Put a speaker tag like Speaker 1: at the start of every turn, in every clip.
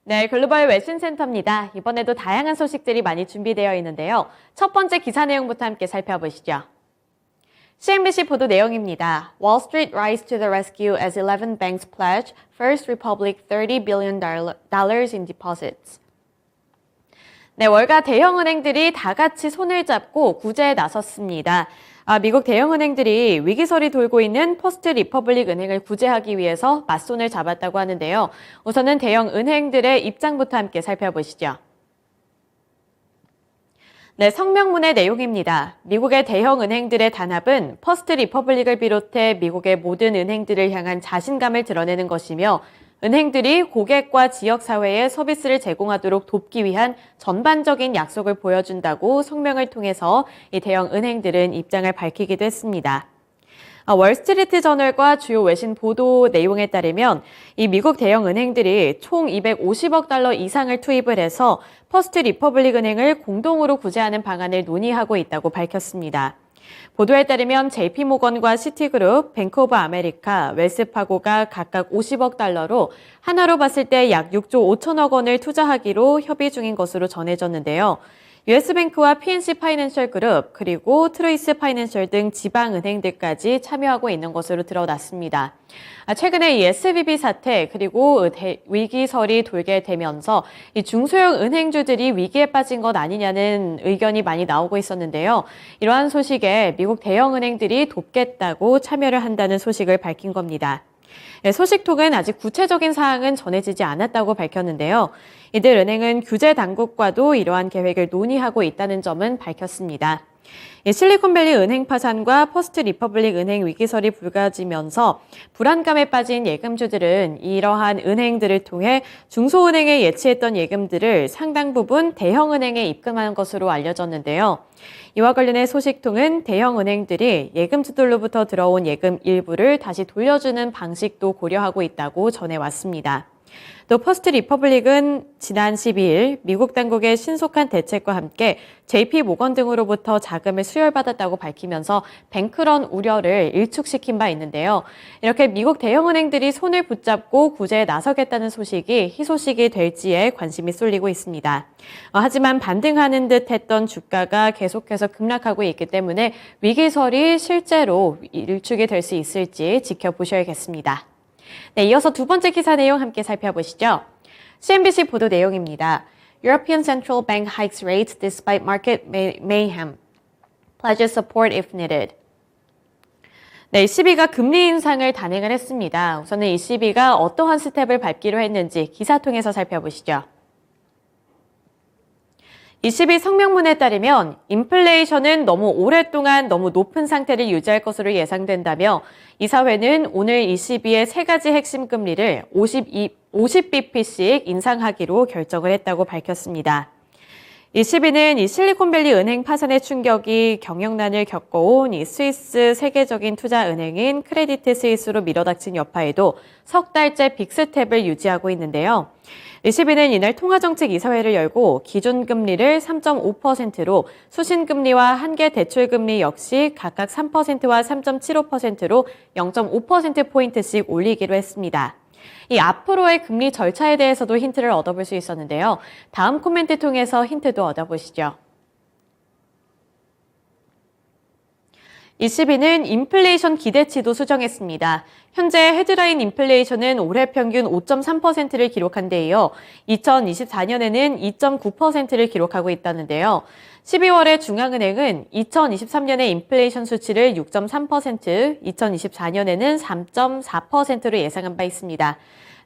Speaker 1: 네, 글로벌 웨신 센터입니다. 이번에도 다양한 소식들이 많이 준비되어 있는데요. 첫 번째 기사 내용부터 함께 살펴보시죠. CNBC 보도 내용입니다. Wall Street rise to the rescue as 11 banks pledge First Republic $30 billion in deposits. 네, 월가 대형은행들이 다 같이 손을 잡고 구제에 나섰습니다. 미국 대형은행들이 위기설이 돌고 있는 퍼스트 리퍼블릭 은행을 구제하기 위해서 맞손을 잡았다고 하는데요. 우선은 대형은행들의 입장부터 함께 살펴보시죠. 네, 성명문의 내용입니다. 미국의 대형은행들의 단합은 퍼스트 리퍼블릭을 비롯해 미국의 모든 은행들을 향한 자신감을 드러내는 것이며 은행들이 고객과 지역사회에 서비스를 제공하도록 돕기 위한 전반적인 약속을 보여준다고 성명을 통해서 이 대형은행들은 입장을 밝히기도 했습니다. 월스트리트 저널과 주요 외신 보도 내용에 따르면 이 미국 대형은행들이 총 250억 달러 이상을 투입을 해서 퍼스트 리퍼블릭 은행을 공동으로 구제하는 방안을 논의하고 있다고 밝혔습니다. 보도에 따르면 JP모건과 시티그룹, 뱅크 오브 아메리카, 웰스파고가 각각 50억 달러로 하나로 봤을 때 약 6조 5천억 원을 투자하기로 협의 중인 것으로 전해졌는데요. US뱅크와 PNC 파이낸셜 그룹, 그리고 트루이스 파이낸셜 등 지방은행들까지 참여하고 있는 것으로 드러났습니다. 최근에 이 SVB 사태, 그리고 위기설이 돌게 되면서 이 중소형 은행주들이 위기에 빠진 것 아니냐는 의견이 많이 나오고 있었는데요. 이러한 소식에 미국 대형은행들이 돕겠다고 참여를 한다는 소식을 밝힌 겁니다. 소식통은 아직 구체적인 사항은 전해지지 않았다고 밝혔는데요. 이들 은행은 규제 당국과도 이러한 계획을 논의하고 있다는 점은 밝혔습니다. 실리콘밸리 은행 파산과 퍼스트 리퍼블릭 은행 위기설이 불거지면서 불안감에 빠진 예금주들은 이러한 은행들을 통해 중소은행에 예치했던 예금들을 상당 부분 대형은행에 입금한 것으로 알려졌는데요. 이와 관련해 소식통은 대형은행들이 예금주들로부터 들어온 예금 일부를 다시 돌려주는 방식도 고려하고 있다고 전해왔습니다. 또 퍼스트 리퍼블릭은 지난 12일 미국 당국의 신속한 대책과 함께 JP모건 등으로부터 자금을 수혈받았다고 밝히면서 뱅크런 우려를 일축시킨 바 있는데요. 이렇게 미국 대형은행들이 손을 붙잡고 구제에 나서겠다는 소식이 희소식이 될지에 관심이 쏠리고 있습니다. 하지만 반등하는 듯 했던 주가가 계속해서 급락하고 있기 때문에 위기설이 실제로 일축이 될 수 있을지 지켜보셔야겠습니다. 네, 이어서 두 번째 기사 내용 함께 살펴보시죠. CNBC 보도 내용입니다. European Central Bank hikes rates despite market mayhem. Pledges support if needed. 네, ECB가 금리 인상을 단행을 했습니다. 우선은 ECB가 어떠한 스텝을 밟기로 했는지 기사 통해서 살펴보시죠. ECB 성명문에 따르면 인플레이션은 너무 오랫동안 너무 높은 상태를 유지할 것으로 예상된다며 이사회는 오늘 ECB의 세 가지 핵심 금리를 50bp씩 인상하기로 결정을 했다고 밝혔습니다. ECB는 이 실리콘밸리 은행 파산의 충격이 경영난을 겪어온 이 스위스 세계적인 투자은행인 크레디트 스위스로 밀어닥친 여파에도 석 달째 빅스텝을 유지하고 있는데요. ECB는 이날 통화정책 이사회를 열고 기준금리를 3.5%로 수신금리와 한계 대출금리 역시 각각 3%와 3.75%로 0.5%포인트씩 올리기로 했습니다. 이 앞으로의 금리 절차에 대해서도 힌트를 얻어볼 수 있었는데요. 다음 코멘트 통해서 힌트도 얻어보시죠. ECB는 인플레이션 기대치도 수정했습니다. 현재 헤드라인 인플레이션은 올해 평균 5.3%를 기록한 데 이어 2024년에는 2.9%를 기록하고 있다는데요. 12월에 중앙은행은 2023년의 인플레이션 수치를 6.3%, 2024년에는 3.4%로 예상한 바 있습니다.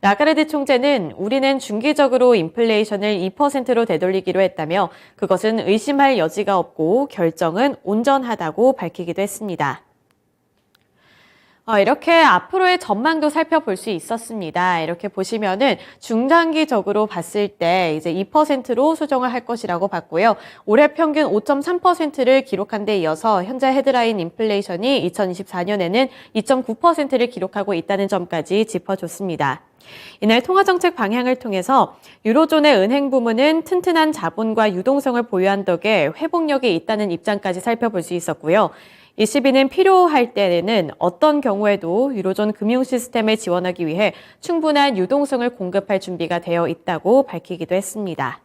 Speaker 1: 라가르드 총재는 우리는 중기적으로 인플레이션을 2%로 되돌리기로 했다며 그것은 의심할 여지가 없고 결정은 온전하다고 밝히기도 했습니다. 이렇게 앞으로의 전망도 살펴볼 수 있었습니다. 이렇게 보시면은 중장기적으로 봤을 때 이제 2%로 수정을 할 것이라고 봤고요. 올해 평균 5.3%를 기록한 데 이어서 현재 헤드라인 인플레이션이 2024년에는 2.9%를 기록하고 있다는 점까지 짚어줬습니다. 이날 통화정책 방향을 통해서 유로존의 은행 부문은 튼튼한 자본과 유동성을 보유한 덕에 회복력이 있다는 입장까지 살펴볼 수 있었고요. 이 시비는 필요할 때에는 어떤 경우에도 유로존 금융 시스템을 지원하기 위해 충분한 유동성을 공급할 준비가 되어 있다고 밝히기도 했습니다.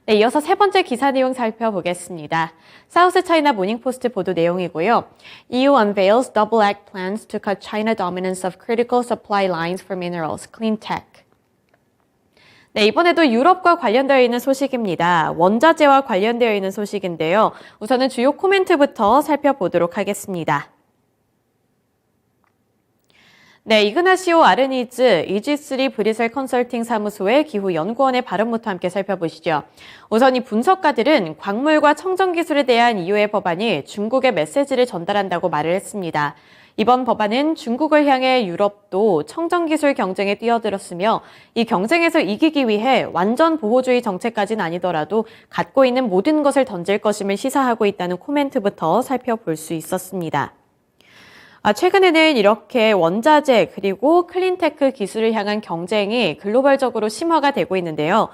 Speaker 1: 네, 이어서 세 번째 기사 내용 살펴보겠습니다. 사우스 차이나 모닝포스트 보도 내용이고요. EU unveils double act plans to cut China dominance of critical supply lines for minerals, clean tech. 네, 이번에도 유럽과 관련되어 있는 소식입니다. 원자재와 관련되어 있는 소식인데요. 우선은 주요 코멘트부터 살펴보도록 하겠습니다. 네, 이그나시오 아르니즈 EG3 브리셀 컨설팅 사무소의 기후 연구원의 발언부터 함께 살펴보시죠. 우선 이 분석가들은 광물과 청정 기술에 대한 EU의 법안이 중국의 메시지를 전달한다고 말을 했습니다. 이번 법안은 중국을 향해 유럽도 청정 기술 경쟁에 뛰어들었으며 이 경쟁에서 이기기 위해 완전 보호주의 정책까지는 아니더라도 갖고 있는 모든 것을 던질 것임을 시사하고 있다는 코멘트부터 살펴볼 수 있었습니다. 최근에는 이렇게 원자재 그리고 클린테크 기술을 향한 경쟁이 글로벌적으로 심화가 되고 있는데요.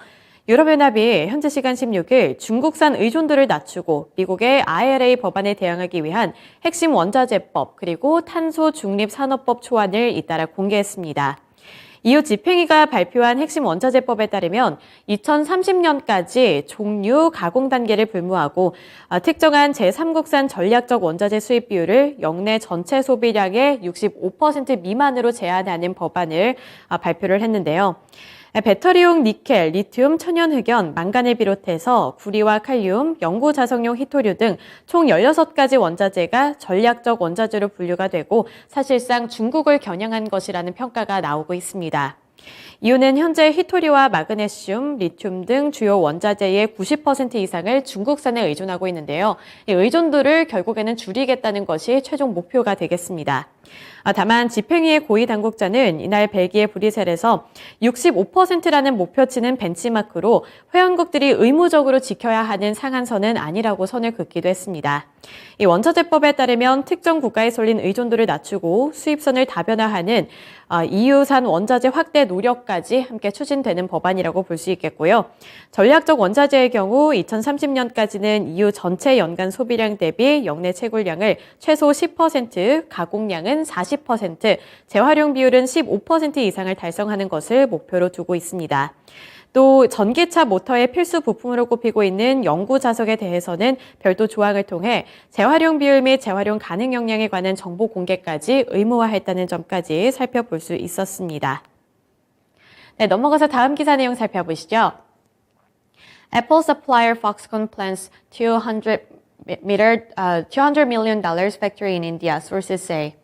Speaker 1: 유럽연합이 현지 시간 16일 중국산 의존도를 낮추고 미국의 IRA 법안에 대응하기 위한 핵심 원자재법 그리고 탄소 중립 산업법 초안을 잇따라 공개했습니다. EU 집행위가 발표한 핵심 원자재법에 따르면 2030년까지 종류 가공 단계를 불무하고 특정한 제3국산 전략적 원자재 수입 비율을 역내 전체 소비량의 65% 미만으로 제한하는 법안을 발표를 했는데요. 배터리용 니켈, 리튬, 천연흑연, 망간을 비롯해서 구리와 칼륨, 영구자석용 히토류 등 총 16가지 원자재가 전략적 원자재로 분류가 되고 사실상 중국을 겨냥한 것이라는 평가가 나오고 있습니다. 이유는 현재 히토리와 마그네슘, 리튬 등 주요 원자재의 90% 이상을 중국산에 의존하고 있는데요. 이 의존도를 결국에는 줄이겠다는 것이 최종 목표가 되겠습니다. 다만 집행위의 고위 당국자는 이날 벨기에 브뤼셀에서 65%라는 목표치는 벤치마크로 회원국들이 의무적으로 지켜야 하는 상한선은 아니라고 선을 긋기도 했습니다. 이 원자재법에 따르면 특정 국가에 쏠린 의존도를 낮추고 수입선을 다변화하는 EU산 원자재 확대 노력까지 함께 추진되는 법안이라고 볼 수 있겠고요. 전략적 원자재의 경우 2030년까지는 EU 전체 연간 소비량 대비 역내 채굴량을 최소 10%, 가공량은 40%, 재활용 비율은 15% 이상을 달성하는 것을 목표로 두고 있습니다. 또 전기차 모터의 필수 부품으로 꼽히고 있는 영구자석에 대해서는 별도 조항을 통해 재활용 비율 및 재활용 가능 역량에 관한 정보 공개까지 의무화했다는 점까지 살펴볼 수 있었습니다. 네, 넘어가서 다음 기사 내용 살펴보시죠. Apple supplier Foxconn plans $200 million factory in India, sources say.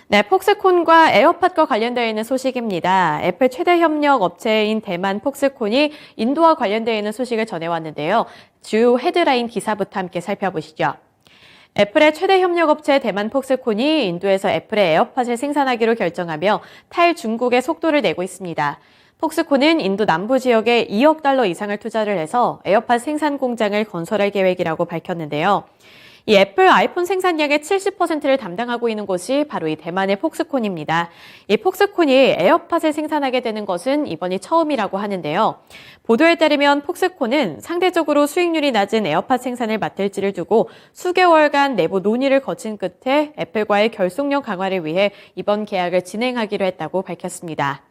Speaker 1: 네, 폭스콘과 에어팟과 관련되어 있는 소식입니다. 애플 최대 협력 업체인 대만 폭스콘이 인도와 관련되어 있는 소식을 전해왔는데요. 주요 헤드라인 기사부터 함께 살펴보시죠. 애플의 최대 협력업체 대만 폭스콘이 인도에서 애플의 에어팟을 생산하기로 결정하며 탈중국의 속도를 내고 있습니다. 폭스콘은 인도 남부 지역에 2억 달러 이상을 투자를 해서 에어팟 생산 공장을 건설할 계획이라고 밝혔는데요. 이 애플 아이폰 생산량의 70%를 담당하고 있는 곳이 바로 이 대만의 폭스콘입니다. 이 폭스콘이 에어팟을 생산하게 되는 것은 이번이 처음이라고 하는데요. 보도에 따르면 폭스콘은 상대적으로 수익률이 낮은 에어팟 생산을 맡을지를 두고 수개월간 내부 논의를 거친 끝에 애플과의 결속력 강화를 위해 이번 계약을 진행하기로 했다고 밝혔습니다.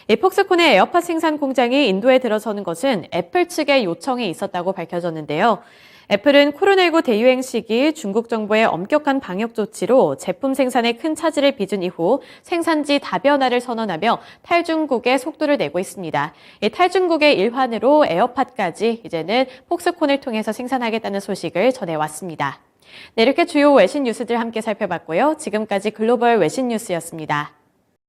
Speaker 1: 이 폭스콘의 에어팟 생산 공장이 인도에 들어서는 것은 애플 측의 요청이 있었다고 밝혀졌는데요. 애플은 코로나19 대유행 시기 중국 정부의 엄격한 방역 조치로 제품 생산에 큰 차질을 빚은 이후 생산지 다변화를 선언하며 탈중국의 속도를 내고 있습니다. 이 탈중국의 일환으로 에어팟까지 이제는 폭스콘을 통해서 생산하겠다는 소식을 전해왔습니다. 네, 이렇게 주요 외신 뉴스들 함께 살펴봤고요. 지금까지 글로벌 외신 뉴스였습니다.